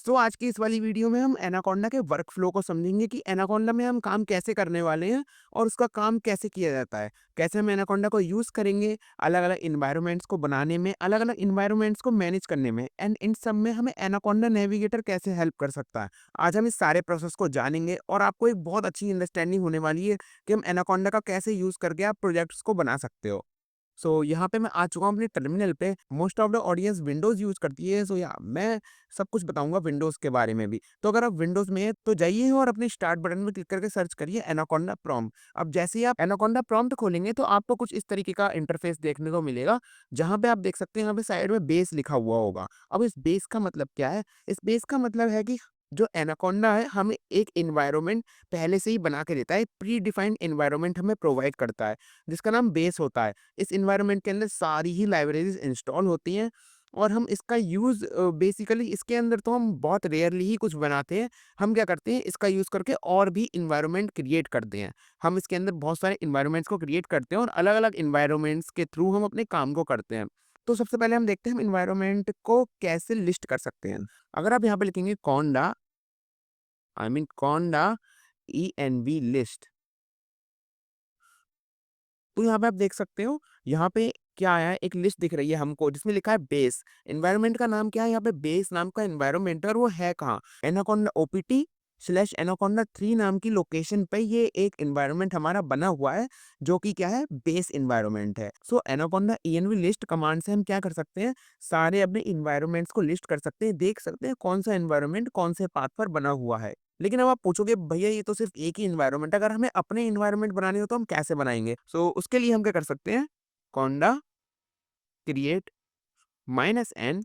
तो आज की इस वाली वीडियो में हम एनाकोंडा के वर्क फ्लो को समझेंगे कि एनाकोंडा में हम काम कैसे करने वाले हैं और उसका काम कैसे किया जाता है। कैसे हम एनाकोंडा को यूज़ करेंगे अलग-अलग एनवायरनमेंट्स को बनाने में, अलग-अलग एनवायरनमेंट्स को मैनेज करने में एंड इन सब में हमें एनाकोंडा नेविगेटर कैसे हेल्प कर सकता है। आज हम इस सारे प्रोसेस को जानेंगे और आपको एक बहुत अच्छी अंडरस्टैंडिंग होने वाली है कि हम एनाकोंडा का कैसे यूज़ करके आप प्रोजेक्ट्स को बना सकते हो। यहाँ पे मैं आ चुका हूँ अपने टर्मिनल पे। Most of the audience Windows use करती है। मैं सब कुछ बताऊँगा विंडोज़ के बारे में भी। तो अगर आप विंडोज़ में हैं तो जाइए और अपने स्टार्ट बटन में क्लिक करके सर्च करिए एनाकोंडा प्रॉम्प्ट। अब जैसे ही आप एनाकोंडा प्रॉम्प्ट खोलेंगे तो आपको कुछ इस तरीके का इंटरफ़ेस देखने को मिलेगा, जहाँ पे आप देख सकते हैं यहाँ पे साइड में बेस लिखा हुआ होगा। अब इस बेस का मतलब क्या है? इस बेस का मतलब है कि जो एनाकोंडा है हमें एक एनवायरनमेंट पहले से ही बना के देता है। प्री डिफाइंड एनवायरनमेंट हमें प्रोवाइड करता है, जिसका नाम बेस होता है। इस एनवायरनमेंट के अंदर सारी ही लाइब्रेरीज़ इंस्टॉल होती हैं और हम इसका यूज़ बेसिकली इसके अंदर तो हम बहुत रेयरली ही कुछ बनाते हैं। हम क्या करते हैं इसका यूज़ करके और भी एनवायरनमेंट क्रिएट करते हैं। हम इसके अंदर बहुत सारे एनवायरनमेंट्स को क्रिएट करते हैं और अलग-अलग एनवायरनमेंट्स के थ्रू हम अपने काम को करते हैं। तो सबसे पहले हम देखते हैं हम एनवायरनमेंट को कैसे लिस्ट कर सकते हैं। अगर आप यहाँ पे लिखेंगे कोंडा कोंडा ENV लिस्ट, तो यहाँ पे आप देख सकते हो, यहाँ पे क्या आया है, एक लिस्ट दिख रही है हमको जिसमें लिखा है बेस। एनवायरनमेंट का नाम क्या है? यहाँ पे बेस नाम का एनवायरनमेंट है और वो है कहाँ? एनाकोंडा ओपीटी स्लैश एनाकोंडा 3 नाम की लोकेशन पे ये एक एनवायरनमेंट हमारा बना हुआ है, जो कि क्या है? बेस एनवायरनमेंट है। एनाकोंडा ENV लिस्ट कमांड से हम क्या कर सकते हैं? सारे अपने एनवायरनमेंट्स को लिस्ट कर सकते हैं, देख सकते हैं कौन सा एनवायरनमेंट कौन से पाथ पर बना हुआ है। लेकिन अब आप पूछोगे भैया ये तो सिर्फ एक ही एनवायरनमेंट है, अगर हमें अपने एनवायरनमेंट बनाने हो तो हम कैसे बनाएँगे? उसके लिए हम क्या कर सकते हैं, कोंडा क्रिएट -n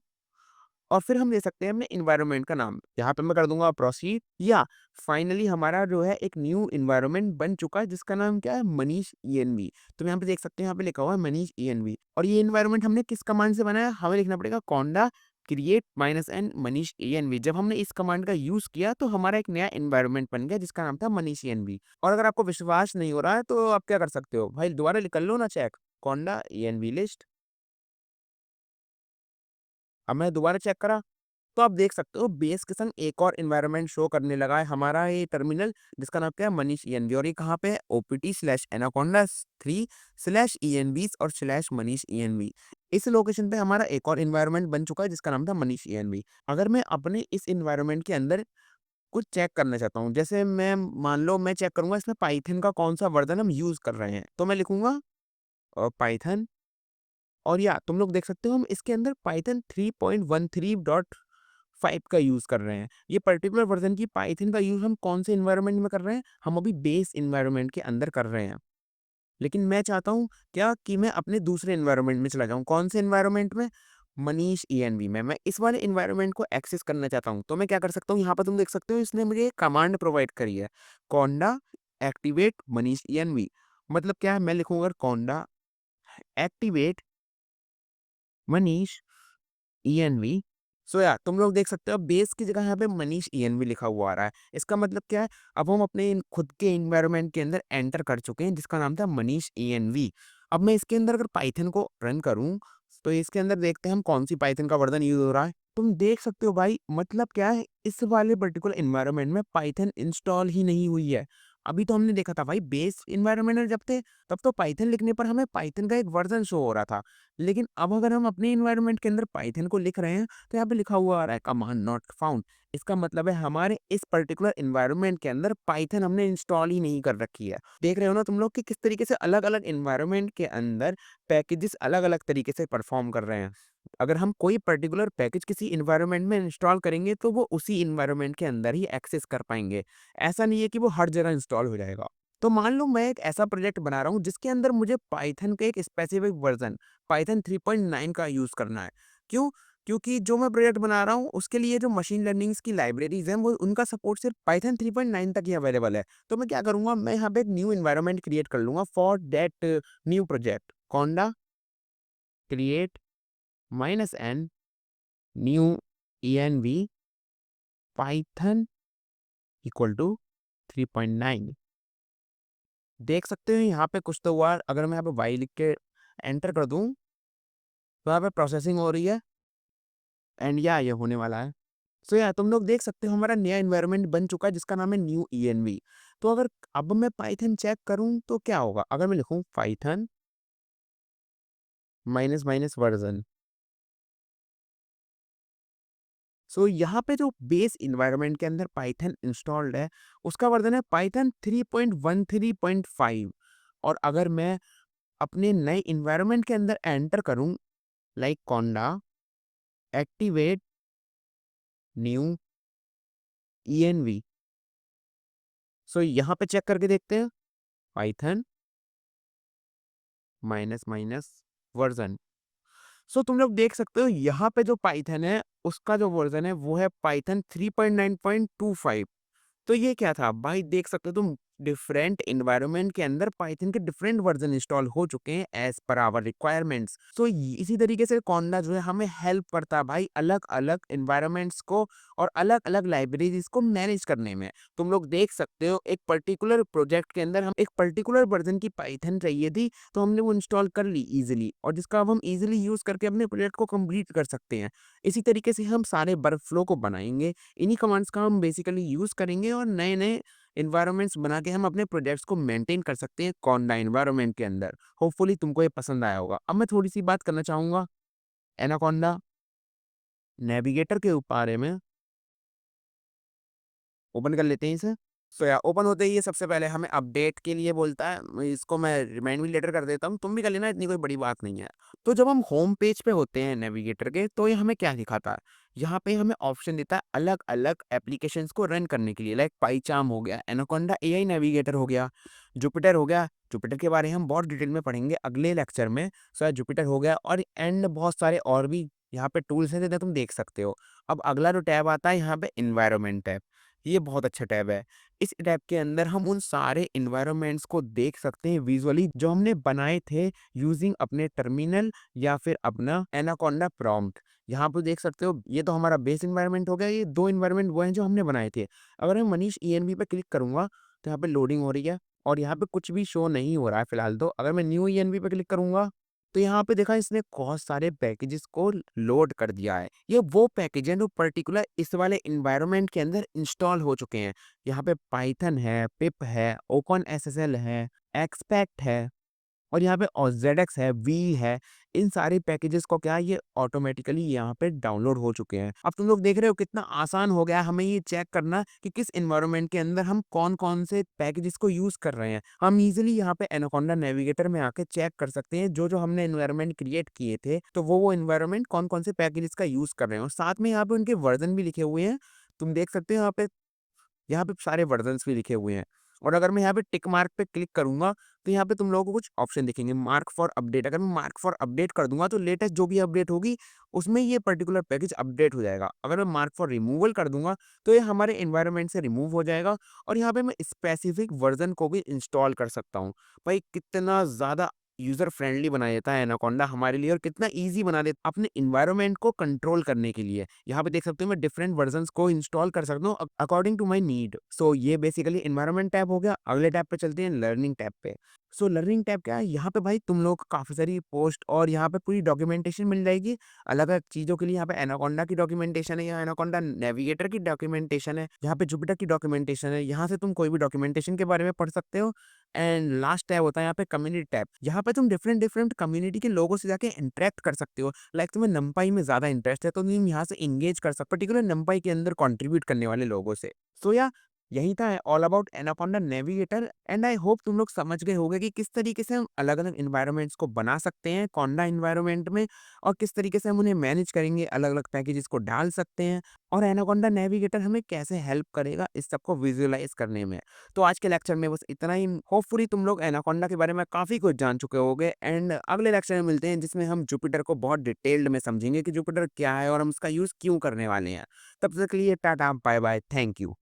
और फिर हम दे सकते हैं अपने एनवायरनमेंट का नाम। यहाँ पे मैं कर दूँगा प्रोसीड या फाइनली हमारा जो है एक न्यू एनवायरनमेंट बन चुका है जिसका नाम क्या है? मनीष ENV। तो यहाँ पे देख सकते हैं यहाँ पे लिखा हुआ है मनीष ENV और ये एनवायरनमेंट हमने किस कमांड से बनाया? हमें लिखना पड़ेगा कोंडा क्रिएट -n मनीष ENV। जब हमने इस कमांड का यूज़ किया तो हमारा एक नया एनवायरनमेंट बन गया जिसका नाम था मनीष ENV। और अगर आपको विश्वास नहीं हो रहा है तो आप क्या कर सकते हो? भाई दोबारा कर लो ना चेक, कोंडा ENV लिस्ट। अब मैं दोबारा चेक करा, तो आप देख सकते हो बेस के संग एक और एनवायरनमेंट शो करने लगा है हमारा ये टर्मिनल, जिसका नाम क्या है? मनीष ENV। और ये कहाँ पे है? OPT slash anaconda 3 slash ENVs और स्लैश मनीष ENV। इस लोकेशन पे हमारा एक और एनवायरनमेंट बन चुका है जिसका नाम था मनीष ENV। अगर मैं अपने इस एनवायरनमेंट के अंदर कुछ चेक करना चाहता हूँ, जैसे मैं मान लो मैं चेक करूंगा इसमें पाइथन का कौन सा वर्जन हम यूज कर रहे हैं, तो मैं लिखूंगा पाइथन। और या तुम लोग देख सकते हो हम इसके अंदर पाइथन 3.13.5 का यूज़ कर रहे हैं। ये पर्टिकुलर वर्ज़न की पाइथन का यूज़ हम कौन से एनवायरनमेंट में कर रहे हैं? हम अभी बेस एनवायरनमेंट के अंदर कर रहे हैं। लेकिन मैं चाहता हूँ क्या कि मैं अपने दूसरे एनवायरनमेंट में चला जाऊँ। कौन से एनवायरनमेंट में? मनीष ENV में। मैं इस वाले एनवायरनमेंट को एक्सेस करना चाहता हूँ। तो मैं क्या कर सकता हूँ? यहाँ पर तुम देख सकते हो इसने मुझे एक कमांड प्रोवाइड करी है, कोंडा एक्टिवेट मनीष ENV। मतलब क्या है? मैं लिखूँगा कोंडा एक्टिवेट मनीष ENV। तुम लोग देख सकते हो बेस की जगह यहाँ पे मनीष ENV लिखा हुआ आ रहा है। इसका मतलब क्या है? अब हम अपने खुद के एनवायरनमेंट के अंदर एंटर कर चुके हैं जिसका नाम था मनीष ENV। अब मैं इसके अंदर अगर पाइथन को रन करूँ, तो इसके अंदर देखते हैं हम कौन-सी पाइथन का वर्ज़न यूज़ हो रहा है। तुम देख सकते हो भाई, मतलब क्या है, इस वाले पर्टिकुलर एनवायरनमेंट में पाइथन इंस्टॉल ही नहीं हुई है। अभी तो हमने देखा था भाई बेस एनवायरनमेंट में जब थे, तब तो पाइथन लिखने पर हमें पाइथन का एक वर्ज़न शो हो रहा था। लेकिन अब अगर हम अपने एनवायरनमेंट के अंदर पाइथन को लिख रहे हैं, तो यहाँ पे लिखा हुआ आ रहा है कमांड नॉट फाउंड। इसका मतलब है हमारे इस पर्टिकुलर एनवायरनमेंट के अंदर पाइथन हमने इंस्टॉल ही नहीं कर रखी है। देख रहे हो ना तुम लोग कि किस तरीके से अलग-अलग एनवायरनमेंट के अंदर पैकेजेस अलग-अलग तरीके से परफॉर्म कर रहे हैं। अगर हम कोई पर्टिकुलर पैकेज किसी एनवायरनमेंट में इंस्टॉल करेंगे, तो वो उसी एनवायरनमेंट के अंदर ही एक्सेस कर पाएँगे। ऐसा नहीं है कि वो हर जगह इंस्टॉल हो जाएगा। तो मान लो मैं एक ऐसा प्रोजेक्ट बना रहा हूँ जिसके अंदर मुझे पाइथन का एक स्पेसिफिक वर्ज़न पाइथन 3.9 का यूज़ करना है। क्यों? क्योंकि जो मैं प्रोजेक्ट बना रहा हूँ उसके लिए जो मशीन लर्निंग्स की लाइब्रेरीज़ हैं वो उनका सपोर्ट सिर्फ पाइथन 3.9 तक ही अवेलेबल है। तो मैं क्या करूँगा, मैं यहाँ पे एक न्यू एनवायरनमेंट क्रिएट कर लूँगा for that new project. Conda create -n new ENV Python equal to 3.9। देख सकते हो यहाँ पे कुछ तो हुआ। अगर मैं यहाँ पे वाई लिख के एंटर कर दूँ, तो यहाँ पे प्रोसेसिंग हो रही है एंड या ये होने वाला है। सो या तुम लोग देख सकते हो हमारा नया एनवायरनमेंट बन चुका है जिसका नाम है न्यू ईएनवी। तो अगर अब मैं पाइथन चेक करूँ तो क्या होगा? अगर मैं लिखूँ पाइथन माइनस माइनस वर्ज़न, सो यहाँ पे जो बेस एनवायरनमेंट के अंदर पाइथन इंस्टॉल्ड है, उसका वर्ज़न है पाइथन 3.13.5। और अगर मैं अपने नए एनवायरनमेंट के अंदर एंटर करूँ लाइक कोंडा एक्टिवेट न्यू ईएनवी, सो यहाँ पे चेक करके देखते हैं पाइथन माइनस माइनस वर्ज़न। सो तुम लोग देख सकते हो यहाँ पे जो पाइथन है उसका जो वर्ज़न है वो है पाइथन 3.9.25। तो ये क्या था? भाई देख सकते हो तुम डिफरेंट एनवायरनमेंट के अंदर पाइथन के डिफरेंट वर्जन इंस्टॉल हो चुके हैं एज़ पर आवर रिक्वायरमेंट्स। सो इसी तरीके से कोंडा जो है हमें हेल्प करता है भाई अलग-अलग एनवायरनमेंट्स को और अलग-अलग लाइब्रेरीज़ को मैनेज करने में। तुम लोग देख सकते हो एक पर्टिकुलर प्रोजेक्ट के अंदर हम एक पर्टिकुलर वर्जन की पाइथन चाहिए थी, तो हमने वो इंस्टॉल कर ली ईज़िली और जिसका अब हम ईज़िली यूज़ करके अपने प्रोजेक्ट को कंप्लीट कर सकते हैं। इसी तरीके से हम सारे वर्कफ़्लो को बनाएँगे। इन्हीं कमांड्स का हम बेसिकली यूज़ करेंगे और नए-नए एनवायरनमेंट्स बना के हम अपने प्रोजेक्ट्स को मेंटेन कर सकते हैं कोंडा एनवायरनमेंट के अंदर। होपफुली तुमको ये पसंद आया होगा। अब मैं थोड़ी-सी बात करना चाहूँगा एनाकोंडा नेविगेटर के बारे में। ओपन कर लेते हैं इसे। सो या ओपन होते ही ये सबसे पहले हमें अपडेट के लिए बोलता है। इसको मैं रिमाइंड भी लेटर कर देता हूँ, तुम भी कर लेना, इतनी कोई बड़ी बात नहीं है। तो जब हम होम पेज पे होते हैं नेविगेटर के, तो ये हमें क्या दिखाता है? यहाँ पे हमें ऑप्शन देता है अलग-अलग एप्लीकेशंस को रन करने के लिए, लाइक पाइचार्म हो गया, एनाकोंडा एआई नेविगेटर हो गया, जुपिटर हो गया। जुपिटर के बारे में हम बहुत डिटेल में पढ़ेंगे अगले लेक्चर में। सो जुपिटर हो गया और एंड बहुत सारे और भी यहाँ पे टूल्स हैं जिन्हें तुम देख सकते हो। अब अगला जो टैब आता है यहाँ पे एनवायरनमेंट टैब। ये बहुत अच्छा टैब है। इस टैब के अंदर हम उन सारे एनवायरनमेंट्स को देख सकते हैं विजुअली जो हमने बनाए थे यूजिंग अपने टर्मिनल या फिर अपना एनाकोंडा प्रॉम्प्ट। यहाँ पे देख सकते हो ये तो हमारा बेस एनवायरनमेंट हो गया, ये 2 एनवायरनमेंट वो हैं जो हमने बनाए थे। अगर मैं मनीष ईएनवी पे क्लिक करूँगा तो यहाँ पे लोडिंग हो रही है और यहाँ पे कुछ भी शो नहीं हो रहा है फिलहाल तो। अगर मैं न्यू ईएनवी पे क्लिक करूँगा तो यहाँ पे देखा इसने बहुत सारे पैकेजेस को लोड कर दिया है। ये वो पैकेज हैं जो पर्टिकुलर इस वाले एनवायरनमेंट के अंदर इंस्टॉल हो चुके हैं। यहाँ पे पाइथन है, पिप है, ओपनएसएसएल है, एक्सपेक्ट है और यहाँ पे जेडएक्स है, वी है। इन सारे पैकेजेस को क्या है ये ऑटोमेटिकली यहाँ पे डाउनलोड हो चुके हैं। अब तुम लोग देख रहे हो कितना आसान हो गया है हमें ये चेक करना कि किस एनवायरनमेंट के अंदर हम कौन-कौन से पैकेजेस को यूज़ कर रहे हैं। हम ईज़िली यहाँ पे एनाकोंडा नेविगेटर में आके चेक कर सकते हैं जो-जो हमने एनवायरनमेंट क्रिएट किए थे, तो वो एनवायरनमेंट कौन-कौन से पैकेजेस का यूज़ कर रहे हैं और साथ में यहाँ पे उनके वर्ज़न भी लिखे हुए हैं। तुम देख सकते हो यहाँ पे सारे वर्जन्स भी लिखे हुए हैं और अगर मैं यहाँ पे टिक मार्क पे क्लिक करूँगा, तो यहाँ पे तुम लोगों को कुछ ऑप्शन दिखेंगे मार्क फॉर अपडेट। अगर मैं मार्क फॉर अपडेट कर दूँगा, तो लेटेस्ट जो भी अपडेट होगी, उसमें ये पर्टिकुलर पैकेज अपडेट हो जाएगा। अगर मैं मार्क फॉर रिमूवल कर दूँगा, तो ये हमारे एनवायरनमेंट से रिमूव हो जाएगा और यहाँ पे मैं स्पेसिफिक वर्जन को भी इंस्टॉल कर सकता हूँ। भाई कितना ज़्यादा यूज़र फ्रेंडली बना देता है एनाकोंडा हमारे लिए और कितना ईज़ी बना देता अपने एनवायरनमेंट को कंट्रोल करने के लिए। यहाँ पे देख सकते हो मैं डिफरेंट वर्जन्स को इंस्टॉल कर सकता हूँ अकॉर्डिंग टू माय नीड। सो ये बेसिकली एनवायरनमेंट टैब हो गया। अगले टैब पे चलते हैं लर्निंग टैब पे। सो लर्निंग टैब क्या है? यहाँ पे भाई तुम लोग को काफ़ी सारी पोस्ट और यहाँ पे पूरी डॉक्यूमेंटेशन मिल जाएगी। अलग-अलग चीज़ों के लिए यहाँ पे एनाकोंडा की डॉक्यूमेंटेशन है, यहाँ एनाकोंडा नेविगेटर की डॉक्यूमेंटेशन है, यहाँ पे जुपिटर की डॉक्यूमेंटेशन है। यहाँ से तुम कोई भी डॉक्यूमेंटेशन के बारे में पढ़ सकते हो। एंड लास्ट टैब होता है यहाँ पे कम्युनिटी टैब। यहाँ पे तुम डिफरेंट डिफरेंट कम्युनिटी के लोगों से जाके इंटरेक्ट कर सकते हो। लाइक तुम्हें नंपाई में ज़्यादा इंटरेस्ट है तो तुम यहाँ से एंगेज कर सकते हो पर्टिकुलर नंपाई के अंदर कंट्रीब्यूट करने वाले लोगों से। सो या यही था all about anaconda navigator and I hope तुम लोग समझ गए होंगे कि किस तरीके से हम अलग-अलग एनवायरनमेंट्स को बना सकते हैं कोंडा एनवायरनमेंट में और किस तरीके से हम उन्हें मैनेज करेंगे, अलग-अलग पैकेजेस को डाल सकते हैं और एनाकोंडा नेविगेटर हमें कैसे हेल्प करेगा इस सब को विजुअलाइज़ करने में। तो आज के लेक्चर में बस इतना ही। होपफुली तुम लोग एनाकोंडा के बारे में काफ़ी कुछ जान चुके होंगे एंड अगले लेक्चर में मिलते हैं जिसमें हम जुपिटर को बहुत डिटेल्ड में समझेंगे कि जुपिटर क्या है और हम उसका यूज़ क्यों करने वाले हैं। तब तक के लिए tata, bye bye, thank you.